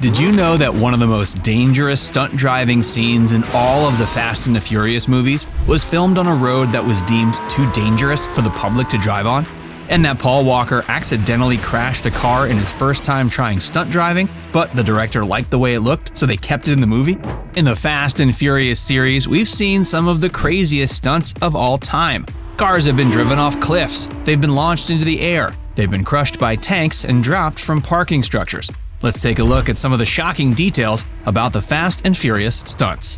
Did you know that one of the most dangerous stunt driving scenes in all of the Fast and the Furious movies was filmed on a road that was deemed too dangerous for the public to drive on? And that Paul Walker accidentally crashed a car in his first time trying stunt driving, but the director liked the way it looked, so they kept it in the movie? In the Fast and Furious series, we've seen some of the craziest stunts of all time. Cars have been driven off cliffs, they've been launched into the air, they've been crushed by tanks and dropped from parking structures. Let's take a look at some of the shocking details about the Fast and Furious stunts.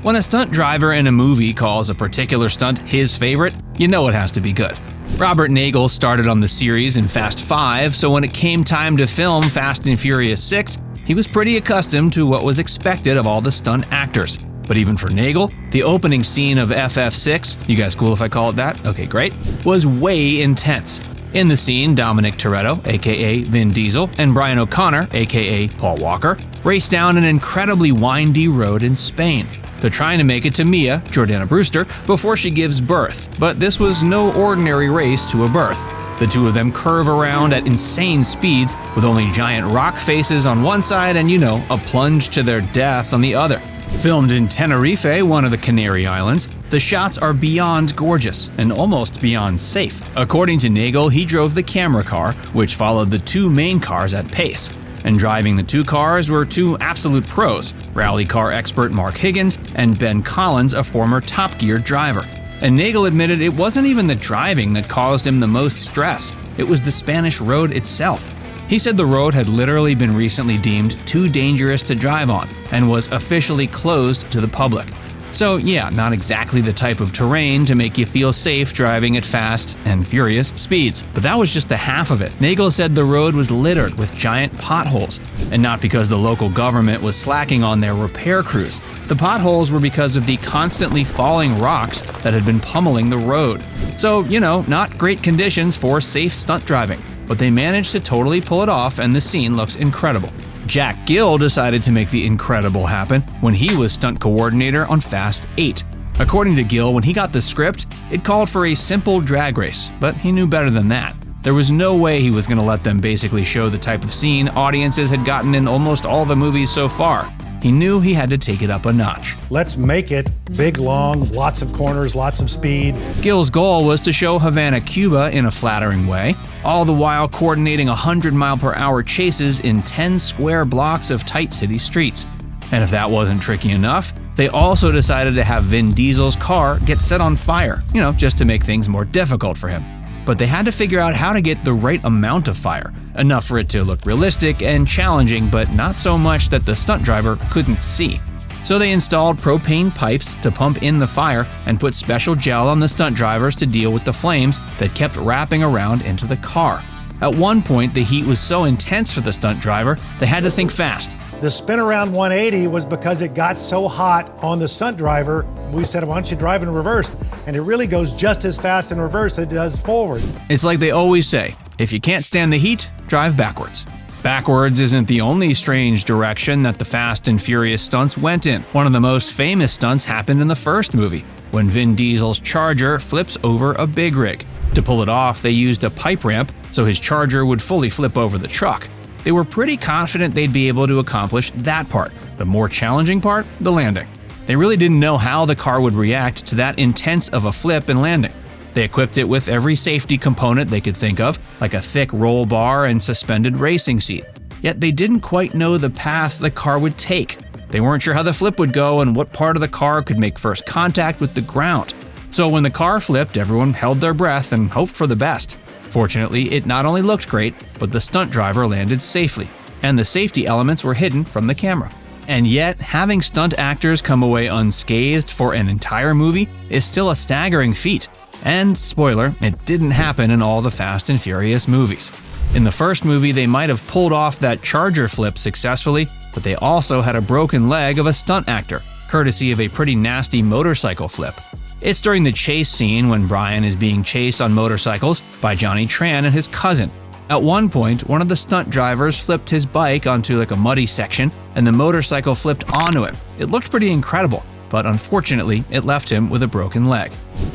When a stunt driver in a movie calls a particular stunt his favorite, you know it has to be good. Robert Nagel started on the series in Fast 5, so when it came time to film Fast and Furious 6, he was pretty accustomed to what was expected of all the stunt actors. But even for Nagel, the opening scene of FF6, you guys cool if I call it that? Okay, great, was way intense. In the scene, Dominic Toretto, aka Vin Diesel, and Brian O'Connor, aka Paul Walker, race down an incredibly windy road in Spain. They're trying to make it to Mia, Jordana Brewster, before she gives birth, but this was no ordinary race to a birth. The two of them curve around at insane speeds with only giant rock faces on one side and, a plunge to their death on the other. Filmed in Tenerife, one of the Canary Islands, the shots are beyond gorgeous and almost beyond safe. According to Nagel, he drove the camera car, which followed the two main cars at pace. And driving the two cars were two absolute pros, rally car expert Mark Higgins and Ben Collins, a former Top Gear driver. And Nagel admitted it wasn't even the driving that caused him the most stress, it was the Spanish road itself. He said the road had literally been recently deemed too dangerous to drive on and was officially closed to the public. So yeah, not exactly the type of terrain to make you feel safe driving at fast and furious speeds. But that was just the half of it. Nagel said the road was littered with giant potholes, and not because the local government was slacking on their repair crews. The potholes were because of the constantly falling rocks that had been pummeling the road. So, not great conditions for safe stunt driving. But they managed to totally pull it off, and the scene looks incredible. Jack Gill decided to make the incredible happen when he was stunt coordinator on Fast 8. According to Gill, when he got the script, it called for a simple drag race, but he knew better than that. There was no way he was going to let them basically show the type of scene audiences had gotten in almost all the movies so far. He knew he had to take it up a notch. Let's make it big, long, lots of corners, lots of speed. Gill's goal was to show Havana, Cuba in a flattering way, all the while coordinating 100-mile-per-hour chases in 10 square blocks of tight city streets. And if that wasn't tricky enough, they also decided to have Vin Diesel's car get set on fire, just to make things more difficult for him. But they had to figure out how to get the right amount of fire, enough for it to look realistic and challenging, but not so much that the stunt driver couldn't see. So they installed propane pipes to pump in the fire and put special gel on the stunt drivers to deal with the flames that kept wrapping around into the car. At one point, the heat was so intense for the stunt driver, they had to think fast. The spin around 180 was because it got so hot on the stunt driver. We said, why don't you drive in reverse? And it really goes just as fast in reverse as it does forward. It's like they always say, if you can't stand the heat, drive backwards. Backwards isn't the only strange direction that the Fast and Furious stunts went in. One of the most famous stunts happened in the first movie, when Vin Diesel's Charger flips over a big rig. To pull it off, they used a pipe ramp so his Charger would fully flip over the truck. They were pretty confident they'd be able to accomplish that part. The more challenging part, the landing. They really didn't know how the car would react to that intense of a flip and landing. They equipped it with every safety component they could think of, like a thick roll bar and suspended racing seat. Yet they didn't quite know the path the car would take. They weren't sure how the flip would go and what part of the car could make first contact with the ground. So when the car flipped, everyone held their breath and hoped for the best. Fortunately, it not only looked great, but the stunt driver landed safely, and the safety elements were hidden from the camera. And yet, having stunt actors come away unscathed for an entire movie is still a staggering feat. And, spoiler, it didn't happen in all the Fast and Furious movies. In the first movie, they might have pulled off that Charger flip successfully, but they also had a broken leg of a stunt actor, courtesy of a pretty nasty motorcycle flip. It's during the chase scene when Brian is being chased on motorcycles by Johnny Tran and his cousin. At one point, one of the stunt drivers flipped his bike onto a muddy section, and the motorcycle flipped onto him. It looked pretty incredible, but unfortunately, it left him with a broken leg.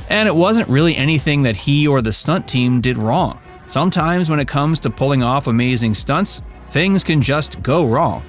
And it wasn't really anything that he or the stunt team did wrong. Sometimes when it comes to pulling off amazing stunts, things can just go wrong.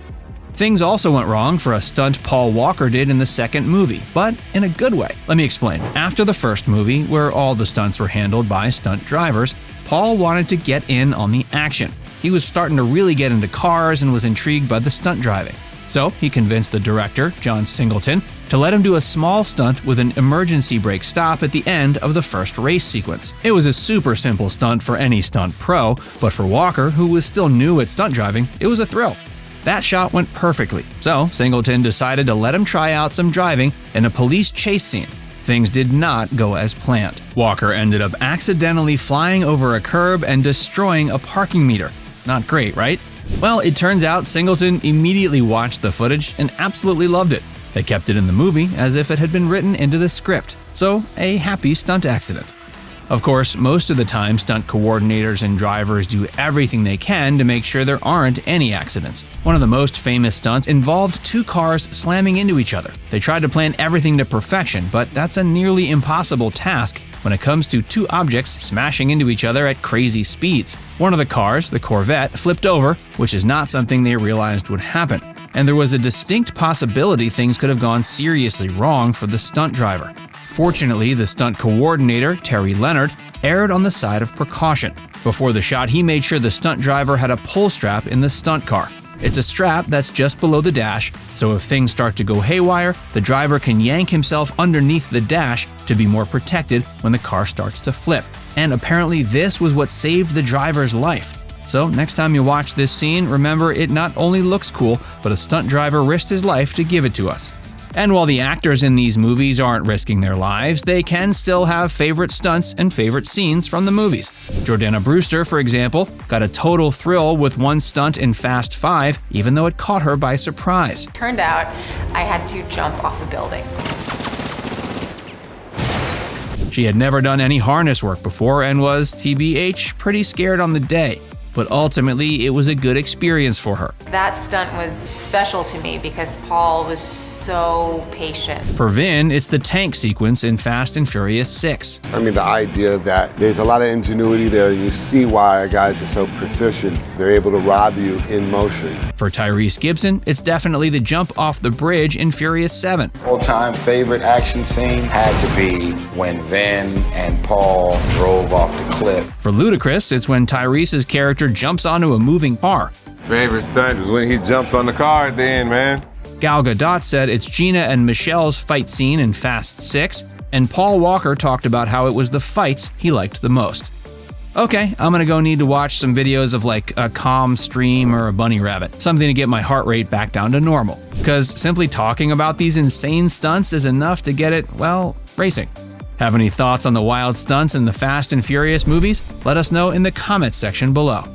Things also went wrong for a stunt Paul Walker did in the second movie, but in a good way. Let me explain. After the first movie, where all the stunts were handled by stunt drivers, Paul wanted to get in on the action. He was starting to really get into cars and was intrigued by the stunt driving. So he convinced the director, John Singleton, to let him do a small stunt with an emergency brake stop at the end of the first race sequence. It was a super simple stunt for any stunt pro, but for Walker, who was still new at stunt driving, it was a thrill. That shot went perfectly, so Singleton decided to let him try out some driving in a police chase scene. Things did not go as planned. Walker ended up accidentally flying over a curb and destroying a parking meter. Not great, right? Well, it turns out Singleton immediately watched the footage and absolutely loved it. They kept it in the movie as if it had been written into the script, so a happy stunt accident. Of course, most of the time, stunt coordinators and drivers do everything they can to make sure there aren't any accidents. One of the most famous stunts involved two cars slamming into each other. They tried to plan everything to perfection, but that's a nearly impossible task when it comes to two objects smashing into each other at crazy speeds. One of the cars, the Corvette, flipped over, which is not something they realized would happen. And there was a distinct possibility things could have gone seriously wrong for the stunt driver. Fortunately, the stunt coordinator, Terry Leonard, erred on the side of precaution. Before the shot, he made sure the stunt driver had a pull strap in the stunt car. It's a strap that's just below the dash, so if things start to go haywire, the driver can yank himself underneath the dash to be more protected when the car starts to flip. And apparently this was what saved the driver's life. So next time you watch this scene, remember it not only looks cool, but a stunt driver risked his life to give it to us. And while the actors in these movies aren't risking their lives, they can still have favorite stunts and favorite scenes from the movies. Jordana Brewster, for example, got a total thrill with one stunt in Fast 5, even though it caught her by surprise. Turned out I had to jump off a building. She had never done any harness work before and was, TBH, pretty scared on the day. But ultimately, it was a good experience for her. That stunt was special to me because Paul was so patient. For Vin, it's the tank sequence in Fast and Furious 6. I mean, the idea that there's a lot of ingenuity there. You see why our guys are so proficient. They're able to rob you in motion. For Tyrese Gibson, it's definitely the jump off the bridge in Furious 7. All-time favorite action scene had to be when Vin and Paul drove off the cliff. For Ludacris, it's when Tyrese's character jumps onto a moving car. Favorite stunt is when he jumps on the car at the end, man. Gal Gadot said it's Gina and Michelle's fight scene in Fast 6, and Paul Walker talked about how it was the fights he liked the most. Okay, I'm gonna need to watch some videos of like a calm stream or a bunny rabbit, something to get my heart rate back down to normal. Because simply talking about these insane stunts is enough to get it, well, racing. Have any thoughts on the wild stunts in the Fast and Furious movies? Let us know in the comments section below.